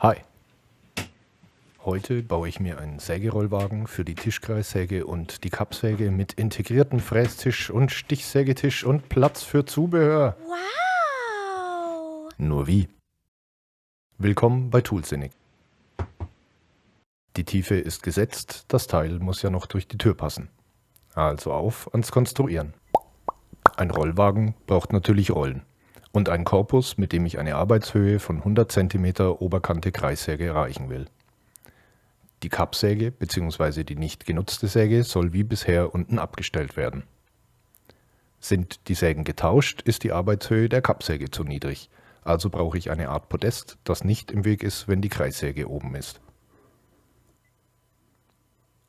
Hi, heute baue ich mir einen Sägerollwagen für die Tischkreissäge und die Kappsäge mit integriertem Frästisch und Stichsägetisch und Platz für Zubehör. Wow! Nur wie? Willkommen bei Toolsinnig. Die Tiefe ist gesetzt, das Teil muss ja noch durch die Tür passen. Also auf ans Konstruieren. Ein Rollwagen braucht natürlich Rollen und einen Korpus, mit dem ich eine Arbeitshöhe von 100 cm Oberkante Kreissäge erreichen will. Die Kappsäge bzw. die nicht genutzte Säge soll wie bisher unten abgestellt werden. Sind die Sägen getauscht, ist die Arbeitshöhe der Kappsäge zu niedrig, also brauche ich eine Art Podest, das nicht im Weg ist, wenn die Kreissäge oben ist.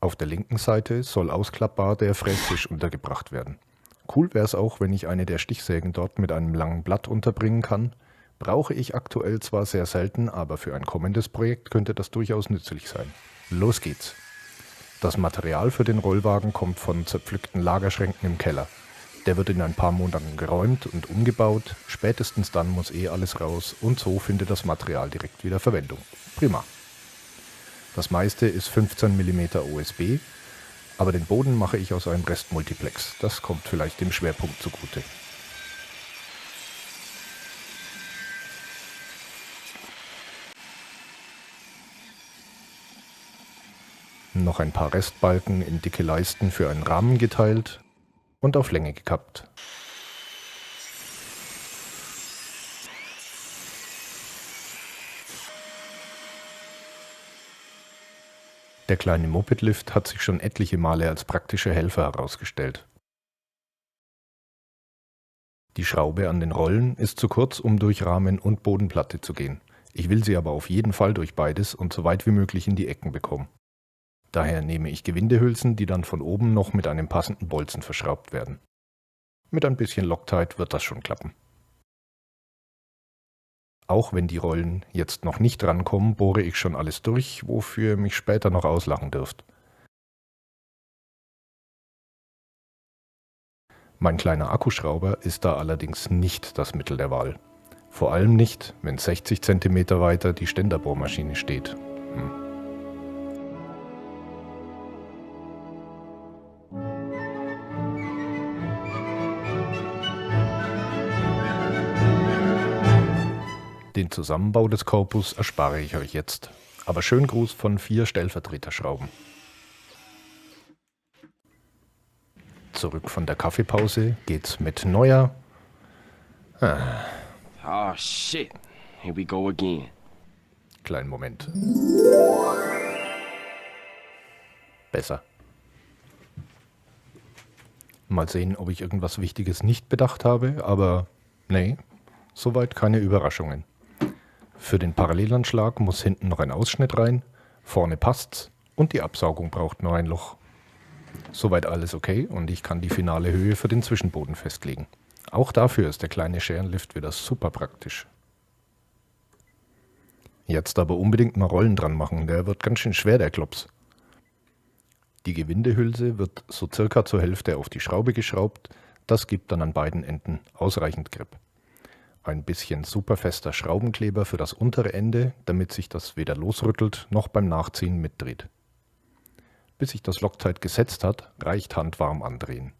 Auf der linken Seite soll ausklappbar der Frästisch untergebracht werden. Cool wäre es auch, wenn ich eine der Stichsägen dort mit einem langen Blatt unterbringen kann. Brauche ich aktuell zwar sehr selten, aber für ein kommendes Projekt könnte das durchaus nützlich sein. Los geht's! Das Material für den Rollwagen kommt von zerpflückten Lagerschränken im Keller. Der wird in ein paar Monaten geräumt und umgebaut. Spätestens dann muss alles raus und so findet das Material direkt wieder Verwendung. Prima. Das meiste ist 15 mm OSB, aber den Boden mache ich aus einem Restmultiplex. Das kommt vielleicht dem Schwerpunkt zugute. Noch ein paar Restbalken in dicke Leisten für einen Rahmen geteilt und auf Länge gekappt. Der kleine Mopedlift hat sich schon etliche Male als praktischer Helfer herausgestellt. Die Schraube an den Rollen ist zu kurz, um durch Rahmen und Bodenplatte zu gehen. Ich will sie aber auf jeden Fall durch beides und so weit wie möglich in die Ecken bekommen. Daher nehme ich Gewindehülsen, die dann von oben noch mit einem passenden Bolzen verschraubt werden. Mit ein bisschen Loctite wird das schon klappen. Auch wenn die Rollen jetzt noch nicht rankommen, bohre ich schon alles durch, wofür ihr mich später noch auslachen dürft. Mein kleiner Akkuschrauber ist da allerdings nicht das Mittel der Wahl. Vor allem nicht, wenn 60 cm weiter die Ständerbohrmaschine steht. Den Zusammenbau des Korpus erspare ich euch jetzt. Aber schön Gruß von 4 Stellvertreterschrauben. Zurück von der Kaffeepause geht's mit neuer... Oh shit, here we go again. Kleinen Moment. Besser. Mal sehen, ob ich irgendwas Wichtiges nicht bedacht habe, aber nee, soweit keine Überraschungen. Für den Parallelanschlag muss hinten noch ein Ausschnitt rein, vorne passt's und die Absaugung braucht noch ein Loch. Soweit alles okay und ich kann die finale Höhe für den Zwischenboden festlegen. Auch dafür ist der kleine Scherenlift wieder super praktisch. Jetzt aber unbedingt mal Rollen dran machen, der wird ganz schön schwer, der Klops. Die Gewindehülse wird so circa zur Hälfte auf die Schraube geschraubt, das gibt dann an beiden Enden ausreichend Grip. Ein bisschen superfester Schraubenkleber für das untere Ende, damit sich das weder losrüttelt noch beim Nachziehen mitdreht. Bis sich das Loctite gesetzt hat, reicht handwarm andrehen.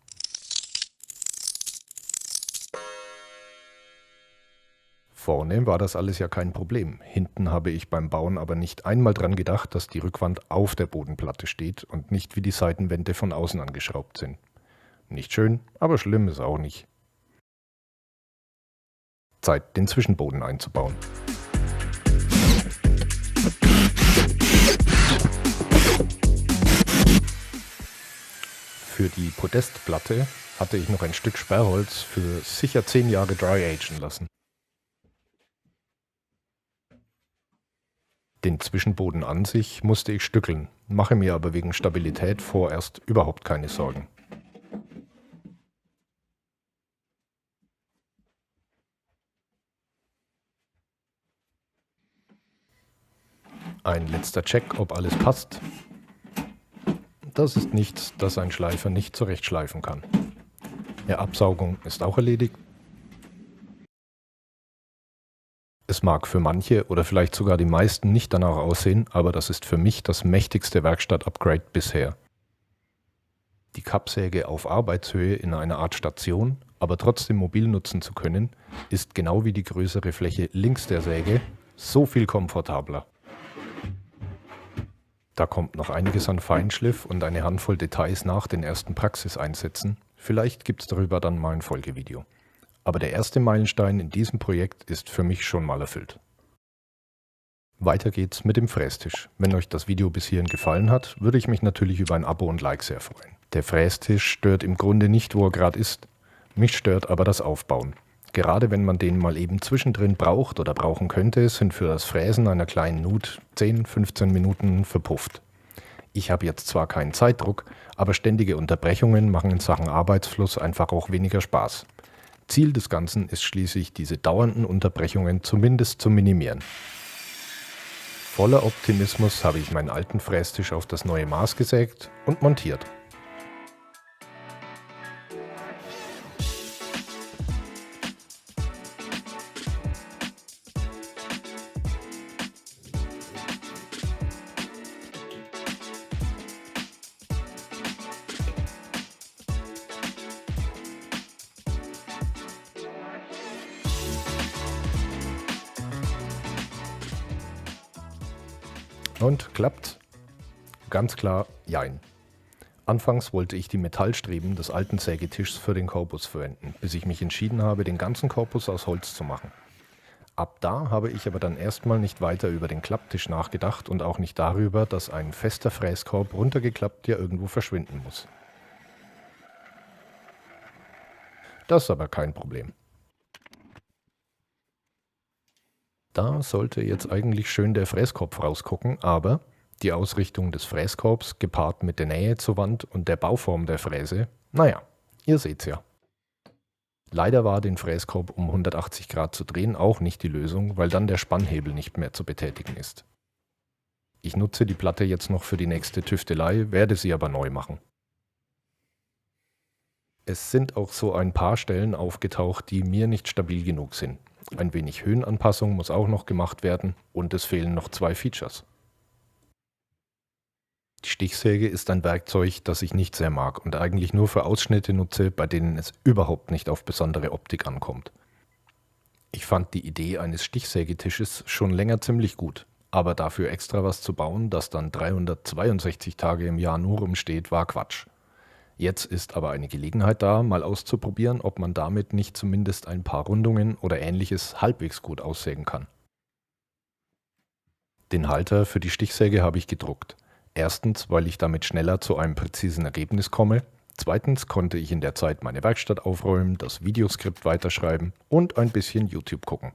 Vorne war das alles ja kein Problem. Hinten habe ich beim Bauen aber nicht einmal dran gedacht, dass die Rückwand auf der Bodenplatte steht und nicht wie die Seitenwände von außen angeschraubt sind. Nicht schön, aber schlimm ist auch nicht. Zeit, den Zwischenboden einzubauen. Für die Podestplatte hatte ich noch ein Stück Sperrholz für sicher 10 Jahre dry-agen lassen. Den Zwischenboden an sich musste ich stückeln, mache mir aber wegen Stabilität vorerst überhaupt keine Sorgen. Ein letzter Check, ob alles passt. Das ist nichts, das ein Schleifer nicht zurechtschleifen kann. Die Absaugung ist auch erledigt. Es mag für manche oder vielleicht sogar die meisten nicht danach aussehen, aber das ist für mich das mächtigste Werkstatt-Upgrade bisher. Die Kappsäge auf Arbeitshöhe in einer Art Station, aber trotzdem mobil nutzen zu können, ist genau wie die größere Fläche links der Säge so viel komfortabler. Da kommt noch einiges an Feinschliff und eine Handvoll Details nach den ersten Praxiseinsätzen. Vielleicht gibt es darüber dann mal ein Folgevideo. Aber der erste Meilenstein in diesem Projekt ist für mich schon mal erfüllt. Weiter geht's mit dem Frästisch. Wenn euch das Video bis hierhin gefallen hat, würde ich mich natürlich über ein Abo und Like sehr freuen. Der Frästisch stört im Grunde nicht, wo er gerade ist. Mich stört aber das Aufbauen. Gerade wenn man den mal eben zwischendrin braucht oder brauchen könnte, sind für das Fräsen einer kleinen Nut 10-15 Minuten verpufft. Ich habe jetzt zwar keinen Zeitdruck, aber ständige Unterbrechungen machen in Sachen Arbeitsfluss einfach auch weniger Spaß. Ziel des Ganzen ist schließlich, diese dauernden Unterbrechungen zumindest zu minimieren. Voller Optimismus habe ich meinen alten Frästisch auf das neue Maß gesägt und montiert. Und klappt? Ganz klar, jein. Anfangs wollte ich die Metallstreben des alten Sägetischs für den Korpus verwenden, bis ich mich entschieden habe, den ganzen Korpus aus Holz zu machen. Ab da habe ich aber dann erstmal nicht weiter über den Klapptisch nachgedacht und auch nicht darüber, dass ein fester Fräskorb runtergeklappt ja irgendwo verschwinden muss. Das ist aber kein Problem. Da sollte jetzt eigentlich schön der Fräskopf rausgucken, aber die Ausrichtung des Fräskorbs gepaart mit der Nähe zur Wand und der Bauform der Fräse, naja, ihr seht's ja. Leider war den Fräskorb um 180 Grad zu drehen auch nicht die Lösung, weil dann der Spannhebel nicht mehr zu betätigen ist. Ich nutze die Platte jetzt noch für die nächste Tüftelei, werde sie aber neu machen. Es sind auch so ein paar Stellen aufgetaucht, die mir nicht stabil genug sind. Ein wenig Höhenanpassung muss auch noch gemacht werden und es fehlen noch 2 Features. Die Stichsäge ist ein Werkzeug, das ich nicht sehr mag und eigentlich nur für Ausschnitte nutze, bei denen es überhaupt nicht auf besondere Optik ankommt. Ich fand die Idee eines Stichsägetisches schon länger ziemlich gut, aber dafür extra was zu bauen, das dann 362 Tage im Jahr nur rumsteht, war Quatsch. Jetzt ist aber eine Gelegenheit da, mal auszuprobieren, ob man damit nicht zumindest ein paar Rundungen oder ähnliches halbwegs gut aussägen kann. Den Halter für die Stichsäge habe ich gedruckt. Erstens, weil ich damit schneller zu einem präzisen Ergebnis komme. Zweitens konnte ich in der Zeit meine Werkstatt aufräumen, das Videoskript weiterschreiben und ein bisschen YouTube gucken.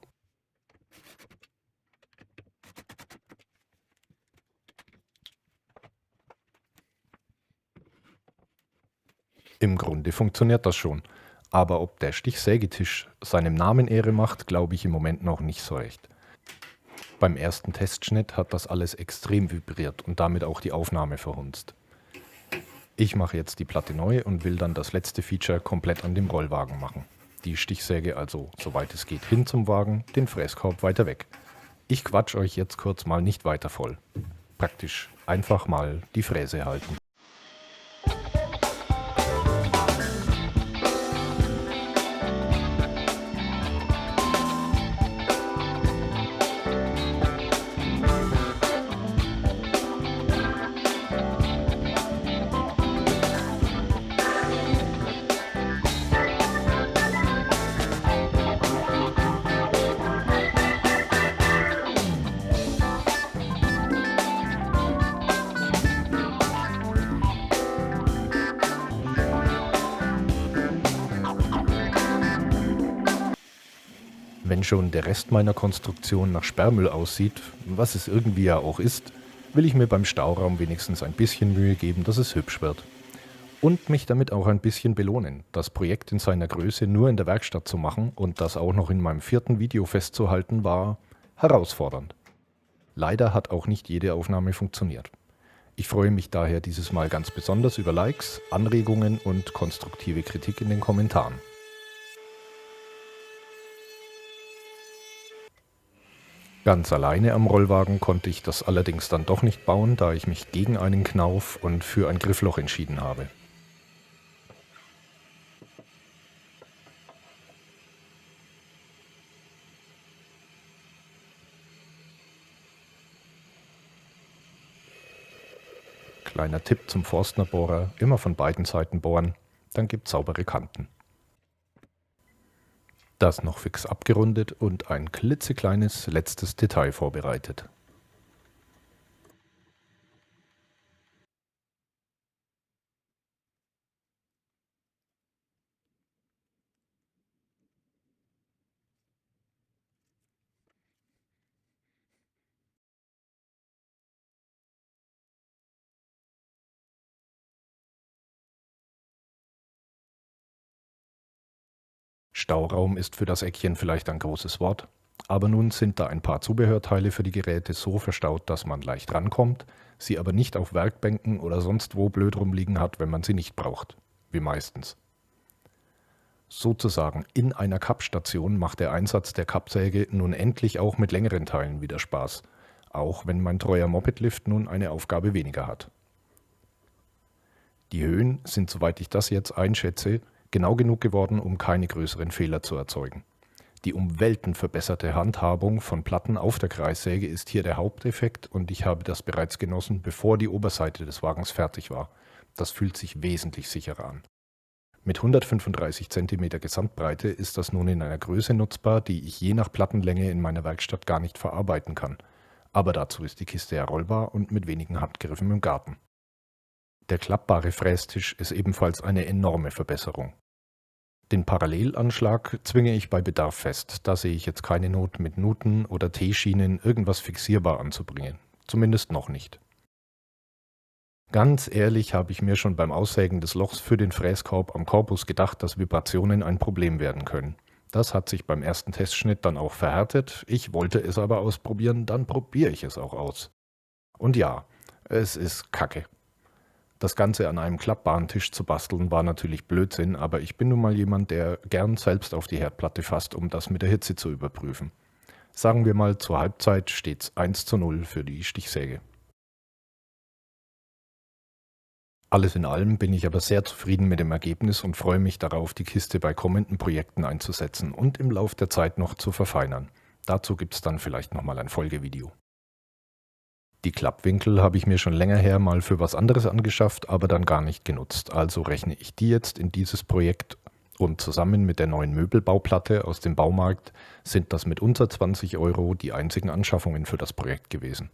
Im Grunde funktioniert das schon, aber ob der Stichsägetisch seinem Namen Ehre macht, glaube ich im Moment noch nicht so recht. Beim ersten Testschnitt hat das alles extrem vibriert und damit auch die Aufnahme verhunzt. Ich mache jetzt die Platte neu und will dann das letzte Feature komplett an dem Rollwagen machen. Die Stichsäge also, soweit es geht, hin zum Wagen, den Fräskorb weiter weg. Ich quatsch euch jetzt kurz mal nicht weiter voll. Praktisch einfach mal die Fräse halten. Wenn schon der Rest meiner Konstruktion nach Sperrmüll aussieht, was es irgendwie ja auch ist, will ich mir beim Stauraum wenigstens ein bisschen Mühe geben, dass es hübsch wird. Und mich damit auch ein bisschen belohnen, das Projekt in seiner Größe nur in der Werkstatt zu machen und das auch noch in meinem 4. Video festzuhalten, war herausfordernd. Leider hat auch nicht jede Aufnahme funktioniert. Ich freue mich daher dieses Mal ganz besonders über Likes, Anregungen und konstruktive Kritik in den Kommentaren. Ganz alleine am Rollwagen konnte ich das allerdings dann doch nicht bauen, da ich mich gegen einen Knauf und für ein Griffloch entschieden habe. Kleiner Tipp zum Forstnerbohrer, immer von beiden Seiten bohren, dann gibt's saubere Kanten. Das noch fix abgerundet und ein klitzekleines letztes Detail vorbereitet. Stauraum ist für das Eckchen vielleicht ein großes Wort, aber nun sind da ein paar Zubehörteile für die Geräte so verstaut, dass man leicht rankommt, sie aber nicht auf Werkbänken oder sonst wo blöd rumliegen hat, wenn man sie nicht braucht, wie meistens. Sozusagen in einer Kappstation macht der Einsatz der Kappsäge nun endlich auch mit längeren Teilen wieder Spaß, auch wenn mein treuer Mopedlift nun eine Aufgabe weniger hat. Die Höhen sind, soweit ich das jetzt einschätze, genau genug geworden, um keine größeren Fehler zu erzeugen. Die um Welten verbesserte Handhabung von Platten auf der Kreissäge ist hier der Haupteffekt und ich habe das bereits genossen, bevor die Oberseite des Wagens fertig war. Das fühlt sich wesentlich sicherer an. Mit 135 cm Gesamtbreite ist das nun in einer Größe nutzbar, die ich je nach Plattenlänge in meiner Werkstatt gar nicht verarbeiten kann. Aber dazu ist die Kiste ja rollbar und mit wenigen Handgriffen im Garten. Der klappbare Frästisch ist ebenfalls eine enorme Verbesserung. Den Parallelanschlag zwinge ich bei Bedarf fest, da sehe ich jetzt keine Not, mit Nuten oder T-Schienen irgendwas fixierbar anzubringen. Zumindest noch nicht. Ganz ehrlich habe ich mir schon beim Aussägen des Lochs für den Fräskorb am Korpus gedacht, dass Vibrationen ein Problem werden können. Das hat sich beim ersten Testschnitt dann auch verhärtet. Ich wollte es aber ausprobieren, dann probiere ich es auch aus. Und ja, es ist Kacke. Das Ganze an einem klappbaren Tisch zu basteln war natürlich Blödsinn, aber ich bin nun mal jemand, der gern selbst auf die Herdplatte fasst, um das mit der Hitze zu überprüfen. Sagen wir mal, zur Halbzeit steht's 1:0 für die Stichsäge. Alles in allem bin ich aber sehr zufrieden mit dem Ergebnis und freue mich darauf, die Kiste bei kommenden Projekten einzusetzen und im Lauf der Zeit noch zu verfeinern. Dazu gibt's dann vielleicht nochmal ein Folgevideo. Die Klappwinkel habe ich mir schon länger her mal für was anderes angeschafft, aber dann gar nicht genutzt. Also rechne ich die jetzt in dieses Projekt und zusammen mit der neuen Möbelbauplatte aus dem Baumarkt sind das mit unter 20 € die einzigen Anschaffungen für das Projekt gewesen.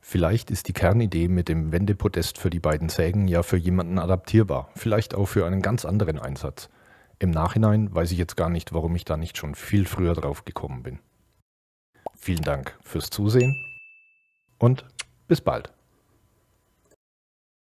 Vielleicht ist die Kernidee mit dem Wendepodest für die beiden Sägen ja für jemanden adaptierbar, vielleicht auch für einen ganz anderen Einsatz. Im Nachhinein weiß ich jetzt gar nicht, warum ich da nicht schon viel früher drauf gekommen bin. Vielen Dank fürs Zusehen und bis bald.